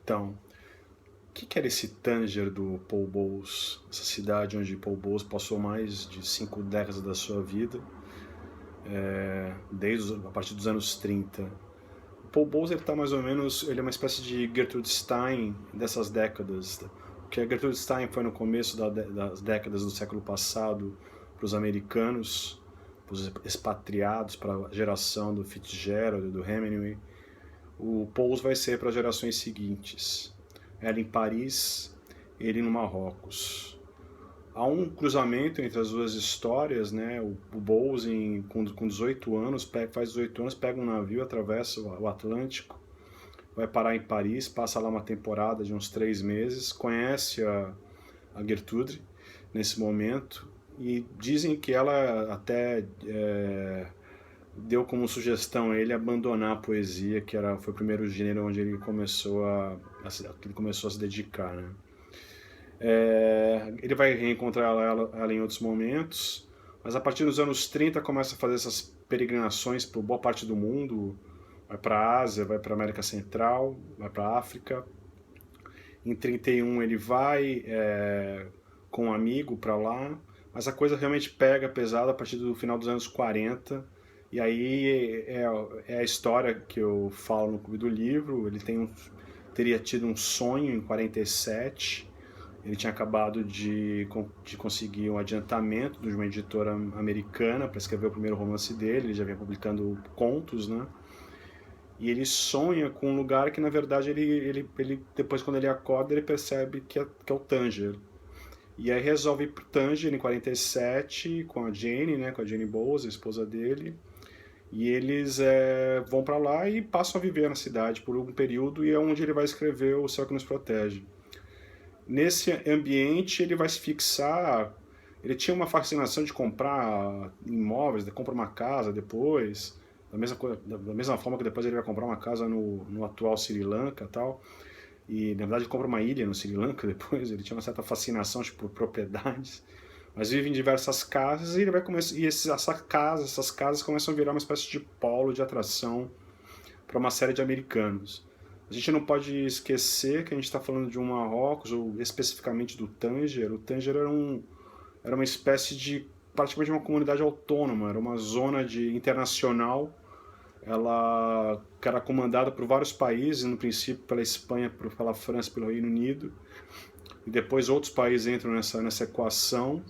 Então, o que era esse Tanger do Paul Bowles? Essa cidade onde Paul Bowles passou mais de 5 décadas da sua vida, a partir dos anos 30. O Paul Bowles está mais ou menos, ele é uma espécie de Gertrude Stein dessas décadas. O que a Gertrude Stein foi no começo das décadas do século passado para os americanos, para os expatriados, para a geração do Fitzgerald e do Hemingway, o Pous vai ser para as gerações seguintes. Ela em Paris, ele no Marrocos. Há um cruzamento entre as duas histórias, né? O Bowles, com 18 anos, faz 18 anos, pega um navio, atravessa o Atlântico, vai parar em Paris, passa lá uma temporada de uns 3 meses, conhece a Gertrude nesse momento, e dizem que ela até deu como sugestão a ele abandonar a poesia, foi o primeiro gênero onde ele começou a se dedicar, né? Ele vai reencontrar ela em outros momentos, mas a partir dos anos 30 começa a fazer essas peregrinações por boa parte do mundo, vai para a Ásia, vai para a América Central, vai para a África. Em 31 ele vai com um amigo para lá, mas a coisa realmente pega pesado a partir do final dos anos 40, e aí é a história que eu falo no Clube do Livro. Ele teria tido um sonho em 47, ele tinha acabado de conseguir um adiantamento de uma editora americana para escrever o primeiro romance dele, ele já vinha publicando contos, né? E ele sonha com um lugar que, na verdade, ele depois, quando ele acorda, ele percebe que é o Tanger. E aí resolve ir pro Tanger em 47 com a Jane, né, com a Jane Bowles, a esposa dele. E eles vão para lá e passam a viver na cidade por um período, e é onde ele vai escrever O Céu que Nos Protege. Nesse ambiente ele vai se fixar. Ele tinha uma fascinação de comprar imóveis, de comprar uma casa depois, da mesma forma que depois ele vai comprar uma casa no atual Sri Lanka e tal. E na verdade ele compra uma ilha no Sri Lanka depois. Ele tinha uma certa fascinação por propriedades, mas vive em diversas casas, e ele vai começar, e essas casas começam a virar uma espécie de polo de atração para uma série de americanos. A gente não pode esquecer que a gente está falando de um Marrocos, ou especificamente do Tanger. O Tanger era uma espécie de, praticamente uma comunidade autônoma, era uma zona internacional, ela que era comandada por vários países, no princípio pela Espanha, pela França, pelo Reino Unido, e depois outros países entram nessa equação.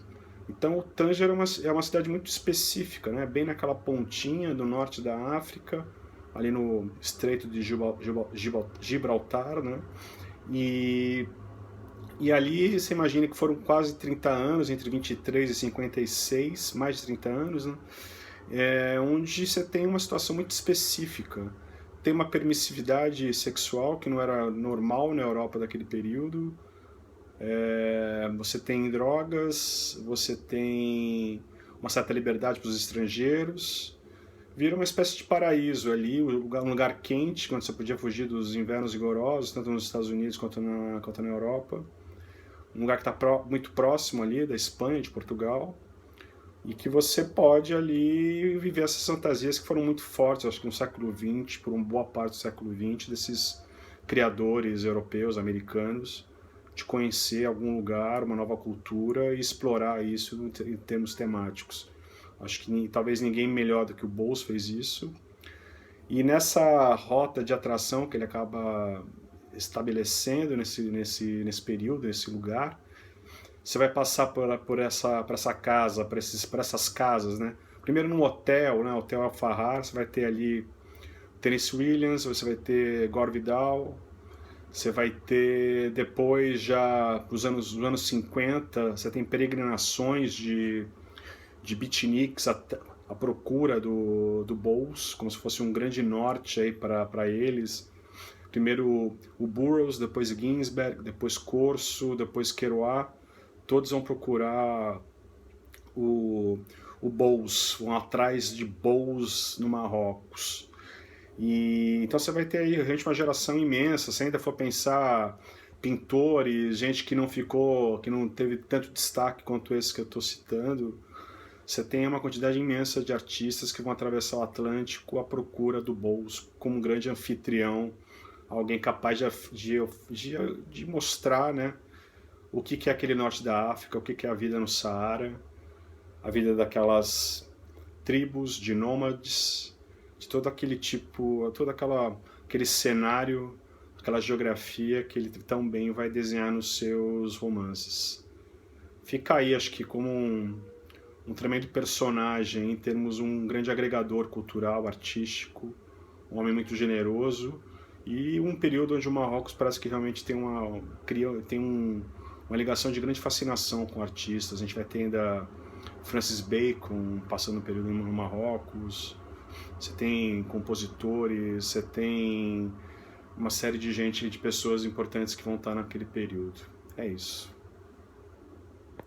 Então o Tanger é uma cidade muito específica, né? Bem naquela pontinha do norte da África, ali no Estreito de Gibraltar, né? E, e ali você imagina que foram quase 30 anos, entre 23 e 56, mais de 30 anos, né? Onde você tem uma situação muito específica. Tem uma permissividade sexual que não era normal na Europa daquele período. Você tem drogas, você tem uma certa liberdade para os estrangeiros. Vira uma espécie de paraíso ali, um lugar quente, onde você podia fugir dos invernos rigorosos, tanto nos Estados Unidos quanto na Europa. Um lugar que está muito próximo ali da Espanha, de Portugal, e que você pode ali viver essas fantasias que foram muito fortes, acho que no século XX, por uma boa parte do século XX, desses criadores europeus, americanos, de conhecer algum lugar, uma nova cultura e explorar isso em termos temáticos. Acho que talvez ninguém melhor do que o Bowles fez isso. E nessa rota de atração que ele acaba estabelecendo nesse período, nesse lugar, você vai passar por essa casa, por essas casas, né? Primeiro num hotel, né? Hotel Al-Fahar, você vai ter ali Tennessee Williams, você vai ter Gore Vidal, você vai ter depois, já nos anos 50, você tem peregrinações de beatniks à procura do Bowles, como se fosse um grande norte aí para eles. Primeiro o Burroughs, depois Ginsberg, depois Corso, depois Kerouac, todos vão procurar o Bowles, vão atrás de Bowles no Marrocos. E então você vai ter aí realmente uma geração imensa. Se ainda for pensar pintores, gente que não teve tanto destaque quanto esse que eu estou citando, você tem uma quantidade imensa de artistas que vão atravessar o Atlântico à procura do Bowles como um grande anfitrião alguém capaz de mostrar, né, o que é aquele norte da África, o que é a vida no Saara, a vida daquelas tribos de nômades, de todo aquele tipo, aquele cenário, aquela geografia que ele tão bem vai desenhar nos seus romances. Fica aí, acho que como um tremendo personagem em termos um grande agregador cultural, artístico, um homem muito generoso e um período onde o Marrocos parece que realmente uma ligação de grande fascinação com artistas. A gente vai ter ainda Francis Bacon passando um período no Marrocos, você tem compositores, você tem uma série de gente, de pessoas importantes que vão estar naquele período. É isso.